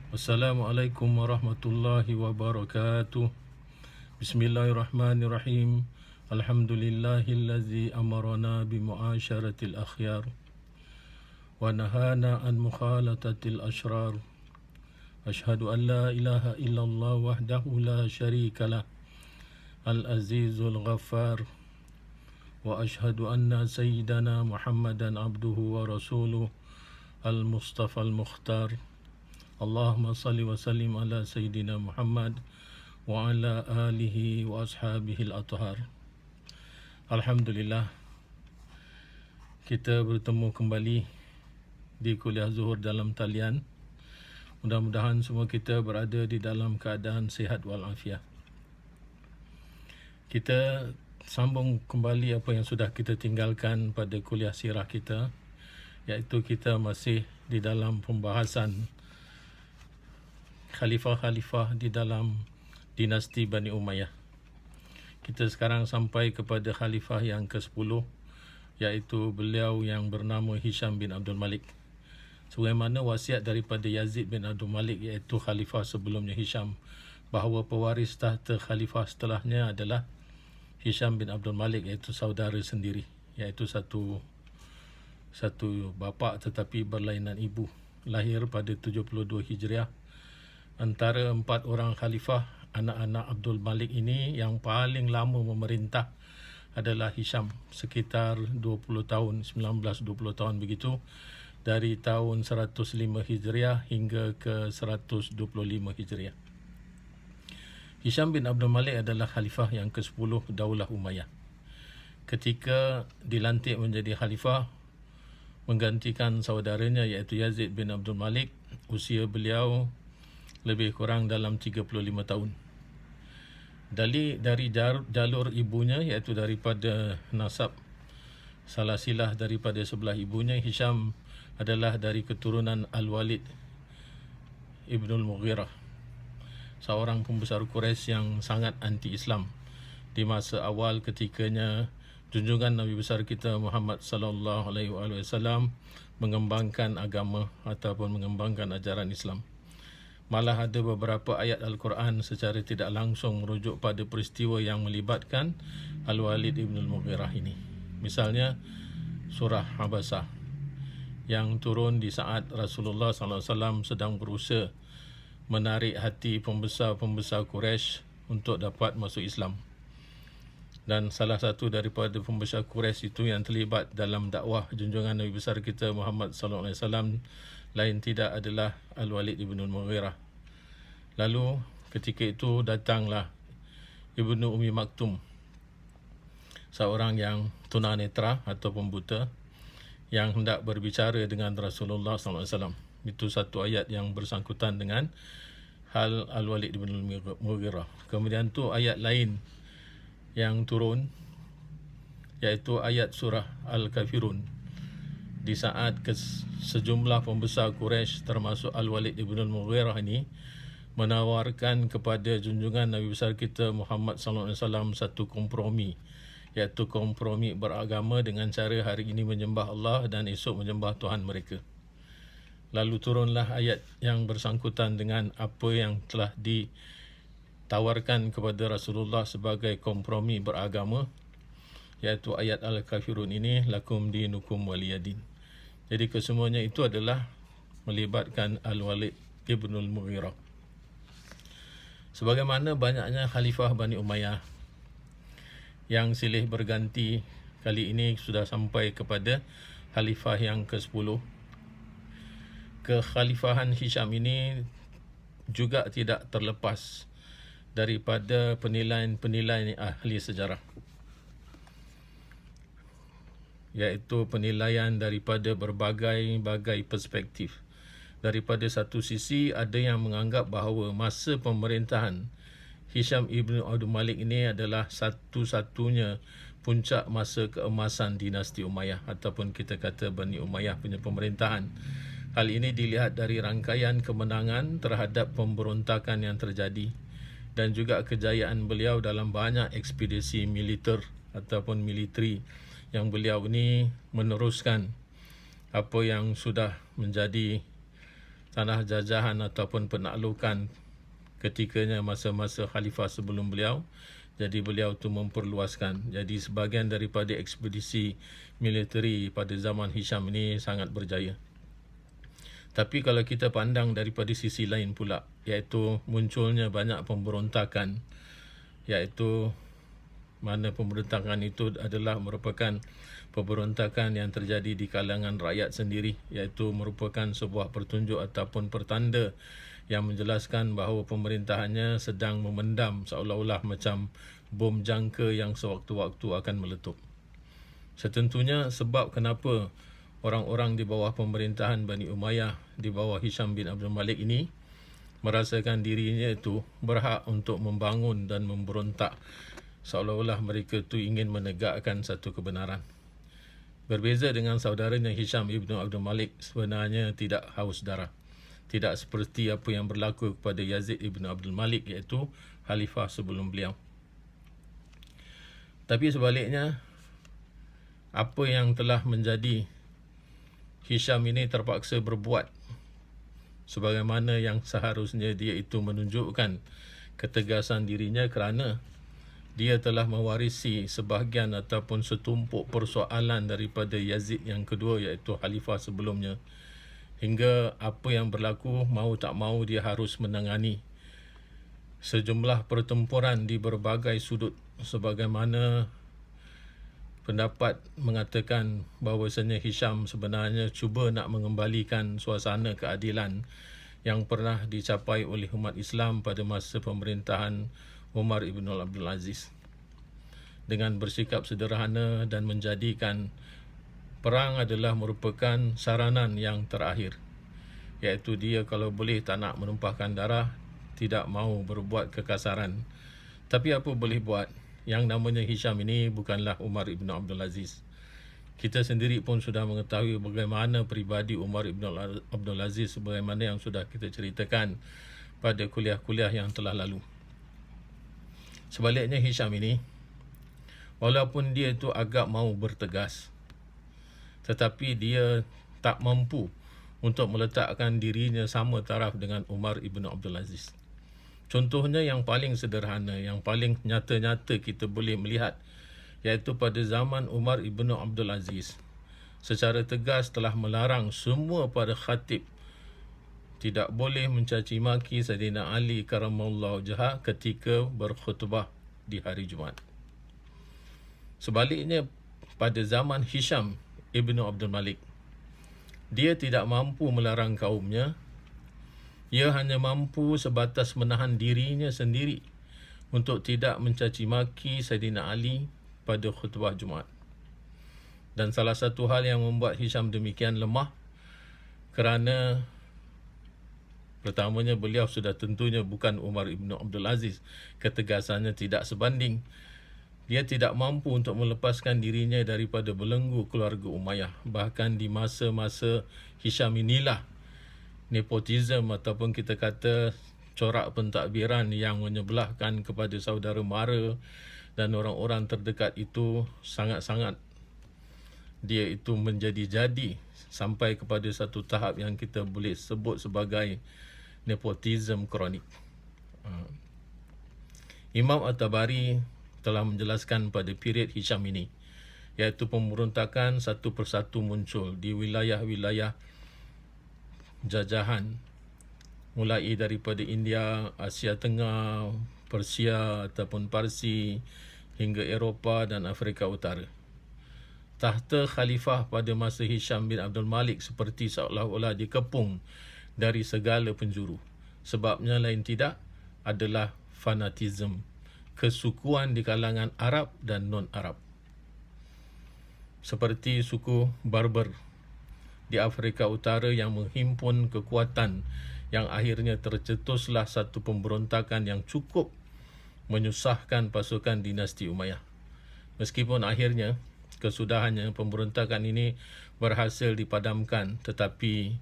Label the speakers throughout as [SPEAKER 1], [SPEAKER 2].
[SPEAKER 1] Assalamualaikum warahmatullahi wabarakatuh. Bismillahirrahmanirrahim. Alhamdulillahillazi amarana bimu'asyaratil akhyar wa nahana an mukhalatatil ashrar. Ashhadu an la ilaha illallah wahdahu la syarikalah al-azizul ghaffar wa ashhadu anna sayyidana Muhammadan abduhu wa rasuluh al-mustafa al-mukhtar. Allahumma salli wa sallim ala Sayyidina Muhammad wa ala alihi wa ashabihi al-athhar. Alhamdulillah, kita bertemu kembali di kuliah zuhur dalam talian. Mudah-mudahan semua kita berada di dalam keadaan sihat walafiat. Kita sambung kembali apa yang sudah kita tinggalkan pada kuliah sirah kita, iaitu kita masih di dalam pembahasan khalifah-khalifah di dalam dinasti Bani Umayyah. Kita sekarang sampai kepada khalifah yang ke-10, iaitu beliau yang bernama Hisham bin Abdul Malik. Sebagaimana wasiat daripada Yazid bin Abdul Malik, iaitu khalifah sebelumnya Hisham, bahawa pewaris tahta khalifah setelahnya adalah Hisham bin Abdul Malik, iaitu saudara sendiri, iaitu satu bapa tetapi berlainan ibu. Lahir pada 72 Hijriah. Antara 4 orang khalifah anak-anak Abdul Malik ini, yang paling lama memerintah adalah Hisham, sekitar 20 tahun, 19-20 tahun begitu, dari tahun 105 Hijriah hingga ke 125 Hijriah. Hisham bin Abdul Malik adalah khalifah yang ke-10 Daulah Umayyah. Ketika dilantik menjadi khalifah menggantikan saudaranya iaitu Yazid bin Abdul Malik, usia beliau lebih kurang dalam 35 tahun. Dari jalur ibunya, iaitu daripada nasab salasilah daripada sebelah ibunya, Hisham adalah dari keturunan Al-Walid Ibnul Mughirah, seorang pembesar Quraisy yang sangat anti-Islam di masa awal ketikanya junjungan Nabi besar kita Muhammad sallallahu alaihi wasallam mengembangkan agama ataupun mengembangkan ajaran Islam. Malah ada beberapa ayat Al-Quran secara tidak langsung merujuk pada peristiwa yang melibatkan Al-Walid Ibn Al-Mughirah ini. Misalnya surah Abasa yang turun di saat Rasulullah SAW sedang berusaha menarik hati pembesar-pembesar Quraisy untuk dapat masuk Islam. Dan salah satu daripada pembesar Quraisy itu yang terlibat dalam dakwah junjungan Nabi besar kita Muhammad SAW lain tidak adalah Al-Walid Ibn Al-Mughirah. Lalu ketika itu datanglah Ibnu Ummi Maktum, seorang yang tunanetra atau pembuta, yang hendak berbicara dengan Rasulullah SAW. Itu satu ayat yang bersangkutan dengan hal Al-Walid Ibn Al-Mughirah. Kemudian tu ayat lain yang turun, iaitu ayat surah Al-Kafirun, di saat sejumlah pembesar Quraisy termasuk Al-Walid Ibn Al-Mughirah ini menawarkan kepada junjungan Nabi besar kita Muhammad SAW satu kompromi, iaitu kompromi beragama dengan cara hari ini menyembah Allah dan esok menyembah Tuhan mereka. Lalu turunlah ayat yang bersangkutan dengan apa yang telah ditawarkan kepada Rasulullah sebagai kompromi beragama, iaitu ayat Al-Kafirun ini, lakum dinukum waliyadin. Jadi kesemuanya itu adalah melibatkan Al-Walid Ibn Al-Mughirah. Sebagaimana banyaknya khalifah Bani Umayyah yang silih berganti, kali ini sudah sampai kepada khalifah yang ke-10. Kekhalifahan Hisham ini juga tidak terlepas daripada penilaian ahli sejarah, iaitu penilaian daripada berbagai perspektif. Daripada satu sisi, ada yang menganggap bahawa masa pemerintahan Hisham ibn Abdul Malik ini adalah satu-satunya puncak masa keemasan dinasti Umayyah, ataupun kita kata Bani Umayyah punya pemerintahan. Hal ini dilihat dari rangkaian kemenangan terhadap pemberontakan yang terjadi dan juga kejayaan beliau dalam banyak ekspedisi militer ataupun militeri yang beliau ini meneruskan apa yang sudah menjadi tanah jajahan ataupun penaklukan ketikanya masa-masa khalifah sebelum beliau. Jadi beliau tu memperluaskan. Jadi sebahagian daripada ekspedisi militeri pada zaman Hisham ini sangat berjaya. Tapi kalau kita pandang daripada sisi lain pula, iaitu munculnya banyak pemberontakan, iaitu mana pemberontakan itu adalah merupakan pemberontakan yang terjadi di kalangan rakyat sendiri, iaitu merupakan sebuah pertunjuk ataupun pertanda yang menjelaskan bahawa pemerintahannya sedang memendam seolah-olah macam bom jangka yang sewaktu-waktu akan meletup. Setentunya sebab kenapa orang-orang di bawah pemerintahan Bani Umayyah di bawah Hisham bin Abdul Malik ini merasakan dirinya itu berhak untuk membangun dan memberontak, seolah-olah mereka itu ingin menegakkan satu kebenaran. Berbeza dengan saudaranya Hisham ibn Abdul Malik, sebenarnya tidak haus darah. Tidak seperti apa yang berlaku kepada Yazid ibn Abdul Malik, iaitu khalifah sebelum beliau. Tapi sebaliknya, apa yang telah menjadi Hisham ini terpaksa berbuat sebagaimana yang seharusnya dia itu menunjukkan ketegasan dirinya, kerana dia telah mewarisi sebahagian ataupun setumpuk persoalan daripada Yazid yang kedua, iaitu khalifah sebelumnya. Hingga apa yang berlaku, mau tak mau dia harus menangani sejumlah pertempuran di berbagai sudut, sebagaimana pendapat mengatakan bahawasanya Hisham sebenarnya cuba nak mengembalikan suasana keadilan yang pernah dicapai oleh umat Islam pada masa pemerintahan Umar ibn Abdul Aziz, dengan bersikap sederhana dan menjadikan perang adalah merupakan saranan yang terakhir, iaitu dia kalau boleh tak nak menumpahkan darah, tidak mahu berbuat kekasaran. Tapi apa boleh buat, yang namanya Hisham ini bukanlah Umar ibn Abdul Aziz. Kita sendiri pun sudah mengetahui bagaimana peribadi Umar ibn Abdul Aziz, sebagaimana yang sudah kita ceritakan pada kuliah-kuliah yang telah lalu. Sebaliknya Hisham ini, walaupun dia itu agak mahu bertegas, tetapi dia tak mampu untuk meletakkan dirinya sama taraf dengan Umar ibn Abdul Aziz. Contohnya yang paling sederhana, yang paling nyata-nyata kita boleh melihat, iaitu pada zaman Umar ibn Abdul Aziz, secara tegas telah melarang semua para khatib tidak boleh mencaci maki Sayyidina Ali karamallahu wajhah ketika berkhutbah di hari Jumaat. Sebaliknya pada zaman Hisham ibn Abdul Malik, dia tidak mampu melarang kaumnya. Ia hanya mampu sebatas menahan dirinya sendiri untuk tidak mencaci maki Sayyidina Ali pada khutbah Jumaat. Dan salah satu hal yang membuat Hisham demikian lemah, kerana pertamanya beliau sudah tentunya bukan Umar ibn Abdul Aziz, ketegasannya tidak sebanding. Dia tidak mampu untuk melepaskan dirinya daripada belenggu keluarga Umayyah. Bahkan di masa-masa Hisham inilah nepotisme ataupun kita kata corak pentadbiran yang menyebelahkan kepada saudara mara dan orang-orang terdekat itu sangat-sangat dia itu menjadi-jadi sampai kepada satu tahap yang kita boleh sebut sebagai nepotisme kronik. Imam At-Tabari telah menjelaskan pada period Hisham ini, iaitu pemberontakan satu persatu muncul di wilayah-wilayah jajahan, mulai daripada India, Asia Tengah, Persia ataupun Parsi, hingga Eropah dan Afrika Utara. Tahta khalifah pada masa Hisham bin Abdul Malik seperti seolah-olah dikepung dari segala penjuru. Sebabnya lain tidak adalah fanatisme, kesukuan di kalangan Arab dan non-Arab. Seperti suku Barbar di Afrika Utara yang menghimpun kekuatan, yang akhirnya tercetuslah satu pemberontakan yang cukup menyusahkan pasukan dinasti Umayyah. Meskipun akhirnya kesudahannya pemberontakan ini berhasil dipadamkan, tetapi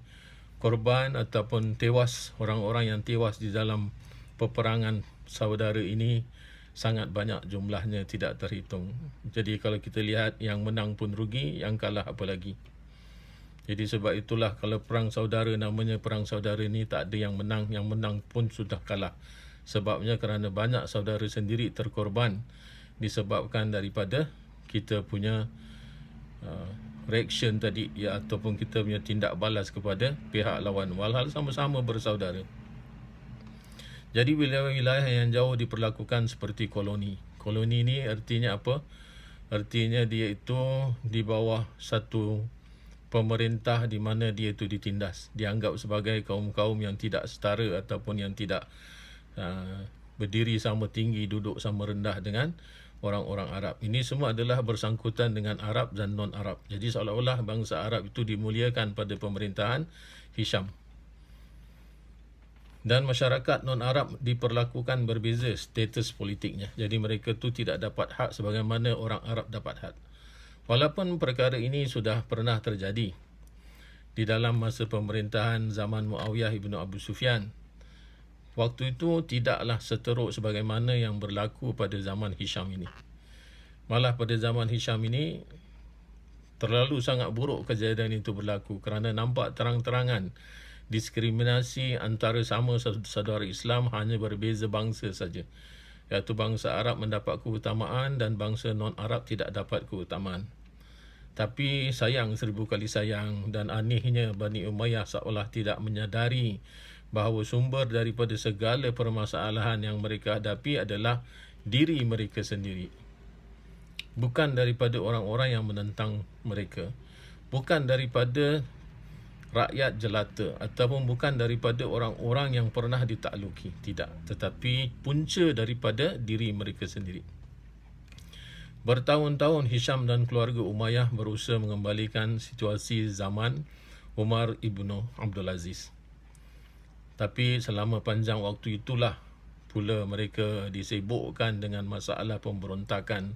[SPEAKER 1] korban ataupun tewas, orang-orang yang tewas di dalam peperangan saudara ini sangat banyak jumlahnya, tidak terhitung. Jadi kalau kita lihat, yang menang pun rugi, yang kalah apa lagi. Jadi sebab itulah kalau perang saudara, namanya perang saudara ni tak ada yang menang pun sudah kalah. Sebabnya kerana banyak saudara sendiri terkorban disebabkan daripada kita punya reaction tadi, ya, ataupun kita punya tindak balas kepada pihak lawan, walhal sama-sama bersaudara. Jadi wilayah-wilayah yang jauh diperlakukan seperti koloni. Koloni ni artinya apa? Artinya dia itu di bawah satu pemerintah di mana dia itu ditindas, dianggap sebagai kaum-kaum yang tidak setara ataupun yang tidak berdiri sama tinggi, duduk sama rendah dengan orang-orang Arab. Ini semua adalah bersangkutan dengan Arab dan non-Arab. Jadi seolah-olah bangsa Arab itu dimuliakan pada pemerintahan Hisham. Dan masyarakat non-Arab diperlakukan berbeza status politiknya. Jadi mereka tu tidak dapat hak sebagaimana orang Arab dapat hak. Walaupun perkara ini sudah pernah terjadi di dalam masa pemerintahan zaman Muawiyah ibn Abu Sufyan, waktu itu tidaklah seteruk sebagaimana yang berlaku pada zaman Hisham ini. Malah pada zaman Hisham ini terlalu sangat buruk kejadian itu berlaku kerana nampak terang-terangan diskriminasi antara sama saudara Islam hanya berbeza bangsa saja, iaitu bangsa Arab mendapat keutamaan dan bangsa non-Arab tidak dapat keutamaan. Tapi sayang, seribu kali sayang, dan anehnya Bani Umayyah seolah tidak menyadari bahawa sumber daripada segala permasalahan yang mereka hadapi adalah diri mereka sendiri, bukan daripada orang-orang yang menentang mereka, bukan daripada rakyat jelata, ataupun bukan daripada orang-orang yang pernah ditakluki. Tidak, tetapi punca daripada diri mereka sendiri. Bertahun-tahun Hisham dan keluarga Umayyah berusaha mengembalikan situasi zaman Umar ibnu Abdul Aziz. Tapi selama panjang waktu itulah pula mereka disibukkan dengan masalah pemberontakan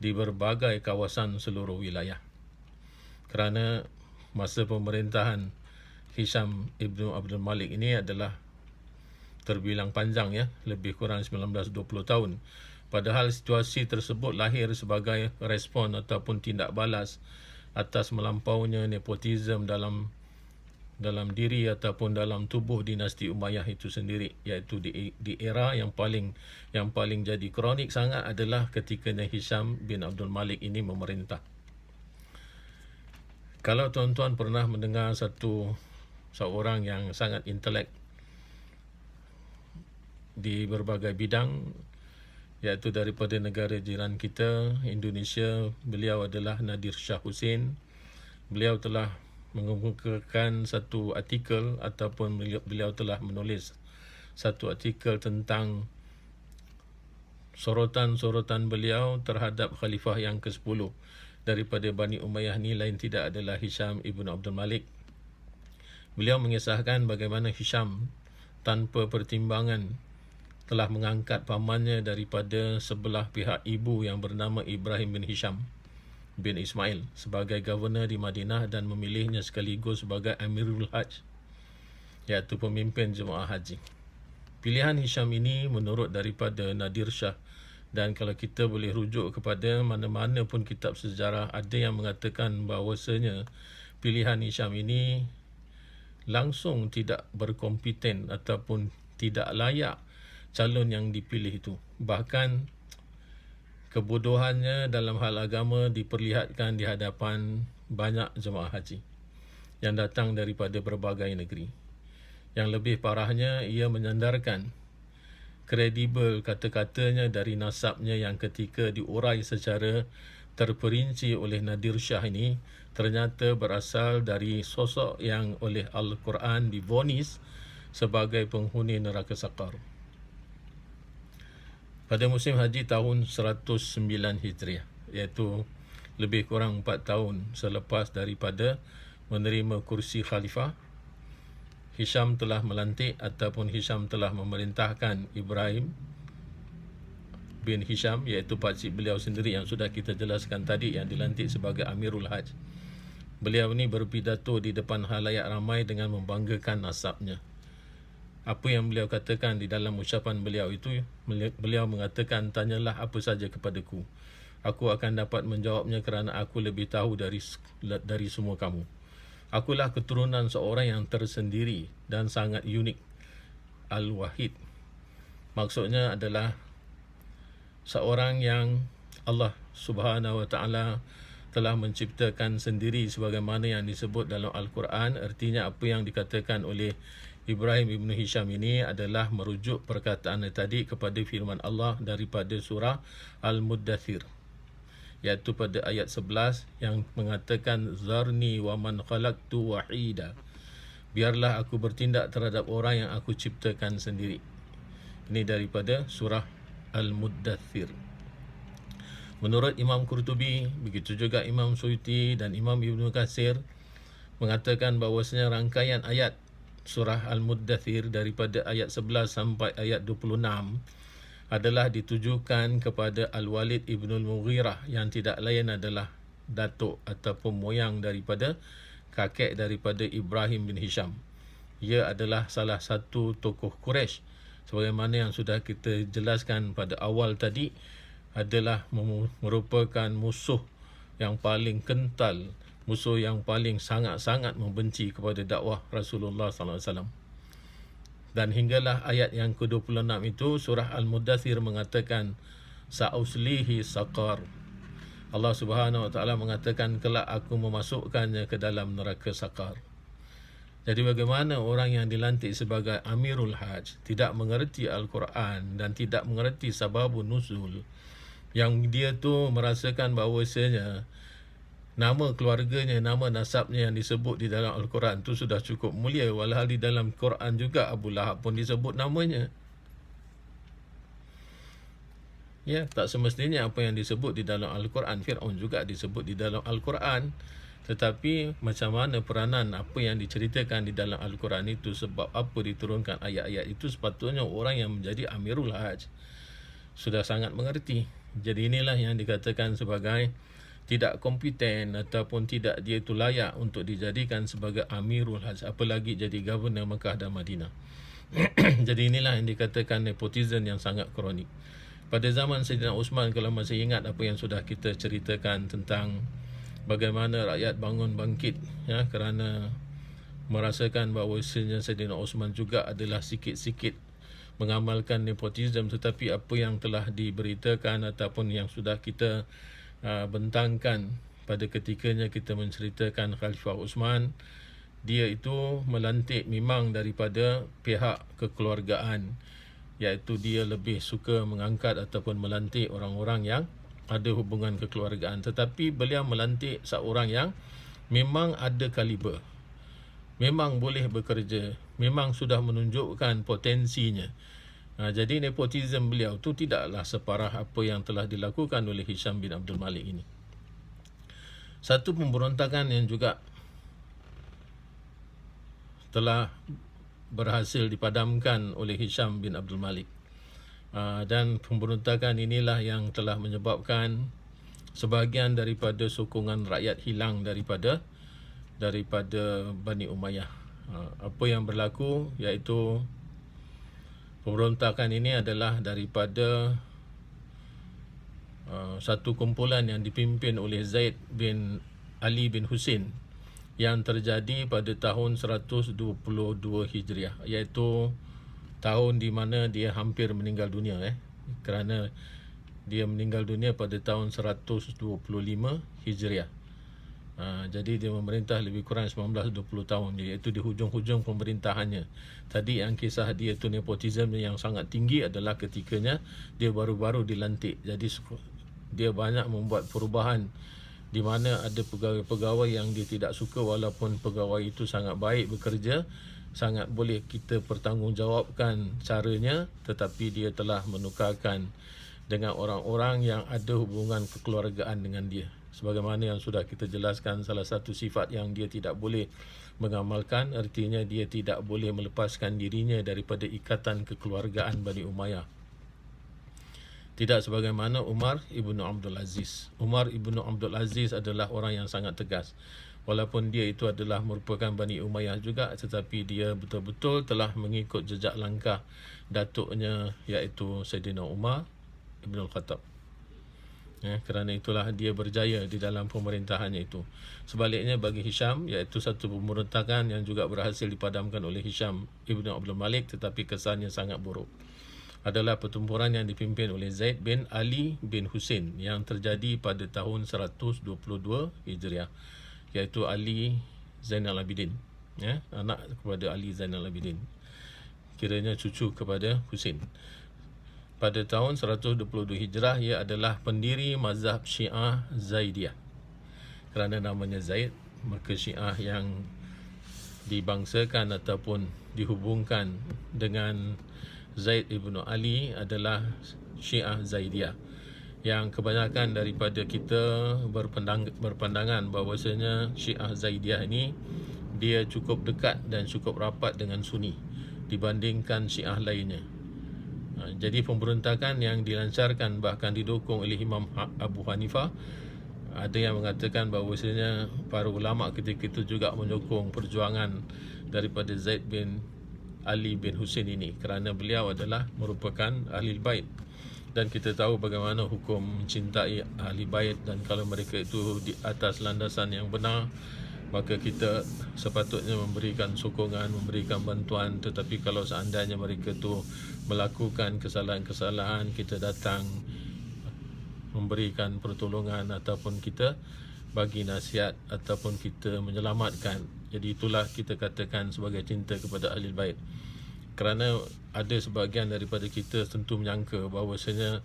[SPEAKER 1] di berbagai kawasan seluruh wilayah. Kerana masa pemerintahan Hisham ibnu Abdul Malik ini adalah terbilang panjang, ya, lebih kurang 19-20 tahun. Padahal situasi tersebut lahir sebagai respon ataupun tindak balas atas melampaunya nepotisme dalam diri ataupun dalam tubuh dinasti Umayyah itu sendiri, iaitu di era yang paling jadi kronik sangat adalah ketikanya Hisham bin Abdul Malik ini memerintah. Kalau tuan-tuan pernah mendengar seorang yang sangat intelek di berbagai bidang, iaitu daripada negara jiran kita, Indonesia, beliau adalah Nadir Shah Hussein. Beliau telah mengemukakan satu artikel ataupun beliau telah menulis satu artikel tentang sorotan-sorotan beliau terhadap Khalifah yang ke-10 daripada Bani Umayyah ni lain tidak adalah Hisham ibn Abdul Malik. Beliau mengisahkan bagaimana Hisham tanpa pertimbangan telah mengangkat pamannya daripada sebelah pihak ibu yang bernama Ibrahim bin Hisham bin Ismail sebagai governor di Madinah dan memilihnya sekaligus sebagai Amirul Hajj, iaitu pemimpin jemaah haji. Pilihan Hisham ini menurut daripada Nadir Shah, dan kalau kita boleh rujuk kepada mana-mana pun kitab sejarah, ada yang mengatakan bahawasanya pilihan Hisham ini langsung tidak berkompeten ataupun tidak layak calon yang dipilih itu. Bahkan kebodohannya dalam hal agama diperlihatkan di hadapan banyak jemaah haji yang datang daripada berbagai negeri. Yang lebih parahnya, ia menyandarkan kredibel kata-katanya dari nasabnya yang ketika diurai secara terperinci oleh Nadir Shah ini ternyata berasal dari sosok yang oleh Al-Quran divonis sebagai penghuni neraka Saqar. Pada musim haji tahun 109 Hijriah, iaitu lebih kurang 4 tahun selepas daripada menerima kursi khalifah, Hisham telah melantik ataupun Hisham telah memerintahkan Ibrahim bin Hisham, iaitu pakcik beliau sendiri yang sudah kita jelaskan tadi, yang dilantik sebagai Amirul Hajj. Beliau ini berpidato di depan halayak ramai dengan membanggakan nasabnya. Apa yang beliau katakan di dalam ucapan beliau itu, beliau mengatakan, tanyalah apa saja kepadaku, aku akan dapat menjawabnya kerana aku lebih tahu dari semua kamu. Akulah keturunan seorang yang tersendiri dan sangat unik, Al-Wahid. Maksudnya adalah seorang yang Allah Subhanahu wa taala telah menciptakan sendiri sebagaimana yang disebut dalam Al-Quran. Artinya apa yang dikatakan oleh Ibrahim Ibn Hisham ini adalah merujuk perkataan tadi kepada firman Allah daripada surah Al-Muddathir, iaitu pada ayat 11 yang mengatakan zarni wa man khalaqtu wahida, biarlah aku bertindak terhadap orang yang aku ciptakan sendiri. Ini daripada surah Al-Muddathir. Menurut Imam Qurtubi, begitu juga Imam Suyuti dan Imam Ibn Katsir mengatakan bahawasanya rangkaian ayat surah Al-Muddathir daripada ayat 11 sampai ayat 26 adalah ditujukan kepada Al-Walid Ibn Mughirah yang tidak lain adalah datuk ataupun moyang daripada kakek daripada Ibrahim bin Hisham. Ia adalah salah satu tokoh Quraisy, sebagaimana yang sudah kita jelaskan pada awal tadi, adalah merupakan musuh yang paling kental, musuh yang paling sangat-sangat membenci kepada dakwah Rasulullah SAW. Dan hinggalah ayat yang ke-26 itu, surah Al-Muddathir mengatakan sa'uslihi saqar. Allah Subhanahu wa taala mengatakan kelak aku memasukkannya ke dalam neraka Saqar. Jadi bagaimana orang yang dilantik sebagai Amirul Hajj tidak mengerti Al-Quran dan tidak mengerti sababun nuzul, yang dia tu merasakan bahawasanya nama keluarganya, nama nasabnya yang disebut di dalam Al-Quran tu sudah cukup mulia, walhal di dalam Quran juga Abu Lahab pun disebut namanya. Ya, tak semestinya apa yang disebut di dalam Al-Quran, Fir'aun juga disebut di dalam Al-Quran. Tetapi macam mana peranan apa yang diceritakan di dalam Al-Quran itu, sebab apa diturunkan ayat-ayat itu, sepatutnya orang yang menjadi Amirul Hajj sudah sangat mengerti. Jadi inilah yang dikatakan sebagai tidak kompeten ataupun tidak dia itu layak untuk dijadikan sebagai Amirul Hajj, apalagi jadi Governor Mekah dan Madinah. Jadi inilah yang dikatakan nepotism yang sangat kronik. Pada zaman Sayyidina Osman, kalau masih ingat apa yang sudah kita ceritakan tentang bagaimana rakyat bangun bangkit, ya, kerana merasakan bahawa Sayyidina Osman juga adalah sikit-sikit mengamalkan nepotism, tetapi apa yang telah diberitakan ataupun yang sudah kita bentangkan pada ketikanya kita menceritakan Khalifah Osman, dia itu melantik memang daripada pihak kekeluargaan, iaitu dia lebih suka mengangkat ataupun melantik orang-orang yang ada hubungan kekeluargaan, tetapi beliau melantik seorang yang memang ada kaliber, memang boleh bekerja, memang sudah menunjukkan potensinya. Jadi nepotism beliau tu tidaklah separah apa yang telah dilakukan oleh Hisham bin Abdul Malik ini. Satu pemberontakan yang juga telah berhasil dipadamkan oleh Hisham bin Abdul Malik, dan pemberontakan inilah yang telah menyebabkan sebahagian daripada sokongan rakyat hilang daripada Bani Umayyah. Apa yang berlaku iaitu pemberontakan ini adalah daripada satu kumpulan yang dipimpin oleh Zaid bin Ali bin Husin yang terjadi pada tahun 122 Hijriah, iaitu tahun di mana dia hampir meninggal dunia, kerana dia meninggal dunia pada tahun 125 Hijriah. Jadi dia memerintah lebih kurang 19-20 tahun, iaitu di hujung-hujung pemerintahannya. Tadi yang kisah dia tu nepotisme yang sangat tinggi adalah ketikanya dia baru-baru dilantik. Jadi dia banyak membuat perubahan di mana ada pegawai-pegawai yang dia tidak suka, walaupun pegawai itu sangat baik bekerja, sangat boleh kita pertanggungjawabkan caranya, tetapi dia telah menukarkan dengan orang-orang yang ada hubungan kekeluargaan dengan dia. Sebagaimana yang sudah kita jelaskan, salah satu sifat yang dia tidak boleh mengamalkan, artinya dia tidak boleh melepaskan dirinya daripada ikatan kekeluargaan Bani Umayyah. Tidak sebagaimana Umar ibnu Abdul Aziz. Umar ibnu Abdul Aziz adalah orang yang sangat tegas. Walaupun dia itu adalah merupakan Bani Umayyah juga, tetapi dia betul-betul telah mengikut jejak langkah datuknya, iaitu Sayyidina Umar ibn Al-Khattab. Kerana itulah dia berjaya di dalam pemerintahannya itu. Sebaliknya bagi Hisham, iaitu satu pemberontakan yang juga berhasil dipadamkan oleh Hisham Ibn Abdul Malik, tetapi kesannya sangat buruk, adalah pertempuran yang dipimpin oleh Zaid bin Ali bin Husain yang terjadi pada tahun 122 Hijriah, iaitu Ali Zainal Abidin, anak kepada Ali Zainal Abidin, kiranya cucu kepada Husain. Pada tahun 122 Hijrah, ia adalah pendiri mazhab Syiah Zaidiyah. Kerana namanya Zaid, maka Syiah yang dibangsakan ataupun dihubungkan dengan Zaid ibn Ali adalah Syiah Zaidiyah, yang kebanyakan daripada kita berpandangan bahawasanya Syiah Zaidiyah ini dia cukup dekat dan cukup rapat dengan Sunni dibandingkan Syiah lainnya. Jadi pemberontakan yang dilancarkan bahkan didukung oleh Imam Abu Hanifah, ada yang mengatakan bahawasanya para ulama ketika itu juga menyokong perjuangan daripada Zaid bin Ali bin Husain ini, kerana beliau adalah merupakan ahli bait, dan kita tahu bagaimana hukum mencintai ahli bait, dan kalau mereka itu di atas landasan yang benar, maka kita sepatutnya memberikan sokongan, memberikan bantuan. Tetapi kalau seandainya mereka itu melakukan kesalahan-kesalahan, kita datang memberikan pertolongan ataupun kita bagi nasihat ataupun kita menyelamatkan. Jadi itulah kita katakan sebagai cinta kepada ahli bait. Kerana ada sebahagian daripada kita tentu menyangka bahawasanya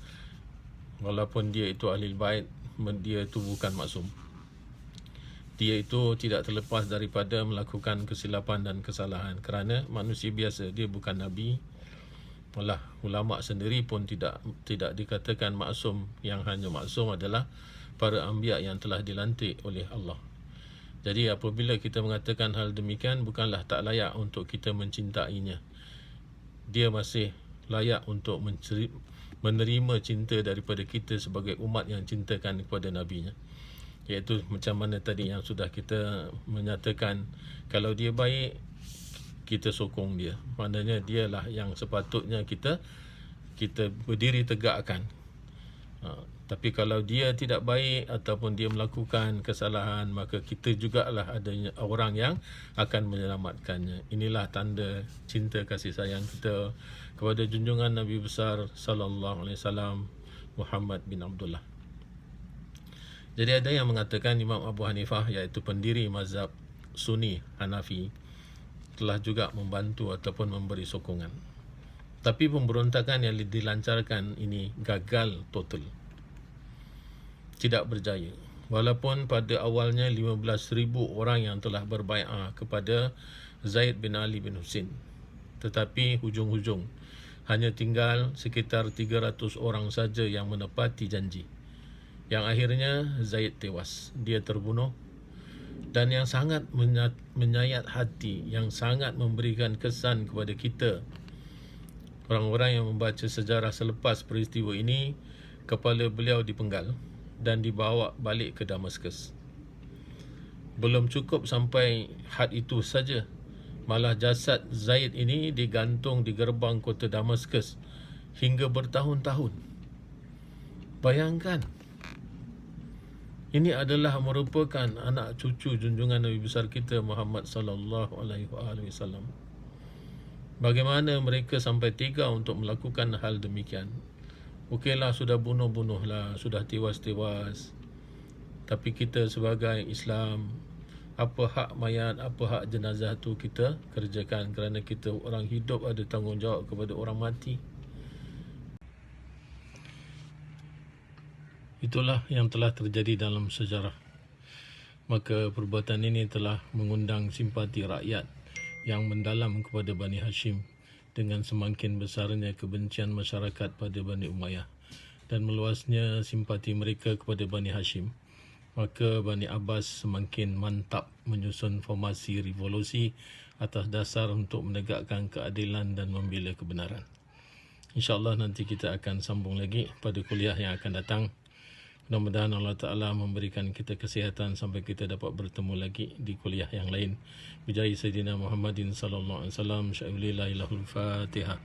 [SPEAKER 1] walaupun dia itu ahli bait, dia itu bukan maksum. Dia itu tidak terlepas daripada melakukan kesilapan dan kesalahan, kerana manusia biasa, dia bukan Nabi. Malah ulama sendiri pun tidak dikatakan maksum. Yang hanya maksum adalah para anbiya yang telah dilantik oleh Allah. Jadi apabila kita mengatakan hal demikian, bukanlah tak layak untuk kita mencintainya. Dia masih layak untuk menerima cinta daripada kita sebagai umat yang cintakan kepada Nabi-Nya. Iaitu macam mana tadi yang sudah kita menyatakan, kalau dia baik, kita sokong dia. Maknanya dialah yang sepatutnya kita berdiri tegakkan. Tapi kalau dia tidak baik ataupun dia melakukan kesalahan, maka kita jugalah adanya orang yang akan menyelamatkannya. Inilah tanda cinta kasih sayang kita kepada junjungan Nabi besar sallallahu alaihi wasallam, Muhammad bin Abdullah. Jadi ada yang mengatakan Imam Abu Hanifah, iaitu pendiri mazhab Sunni Hanafi, telah juga membantu ataupun memberi sokongan. Tapi pemberontakan yang dilancarkan ini gagal total, tidak berjaya. Walaupun pada awalnya 15,000 orang yang telah berbai'ah kepada Zaid bin Ali bin Husain, tetapi hujung-hujung hanya tinggal sekitar 300 orang saja yang menepati janji. Yang akhirnya Zaid tewas, dia terbunuh. Dan yang sangat menyayat hati, yang sangat memberikan kesan kepada kita, orang-orang yang membaca sejarah selepas peristiwa ini, kepala beliau dipenggal dan dibawa balik ke Damaskus. Belum cukup sampai had itu saja, malah jasad Zaid ini digantung di gerbang kota Damaskus hingga bertahun-tahun. Bayangkan, ini adalah merupakan anak cucu junjungan Nabi besar kita Muhammad sallallahu alaihi wasallam. Bagaimana mereka sampai tega untuk melakukan hal demikian? Okeylah, sudah bunuh-bunuhlah, sudah tewas-tewas. Tapi kita sebagai Islam, apa hak mayat, apa hak jenazah tu kita kerjakan, kerana kita orang hidup ada tanggungjawab kepada orang mati. Itulah yang telah terjadi dalam sejarah. Maka perbuatan ini telah mengundang simpati rakyat yang mendalam kepada Bani Hashim, dengan semakin besarnya kebencian masyarakat pada Bani Umayyah dan meluasnya simpati mereka kepada Bani Hashim. Maka Bani Abbas semakin mantap menyusun formasi revolusi atas dasar untuk menegakkan keadilan dan membela kebenaran. InsyaAllah nanti kita akan sambung lagi pada kuliah yang akan datang. Mudah-mudahan Allah Ta'ala memberikan kita kesihatan sampai kita dapat bertemu lagi di kuliah yang lain. Bijahi Sayyidina Muhammadin sallallahu alaihi wasallam. Syai'ulillah ilahul Fatihah.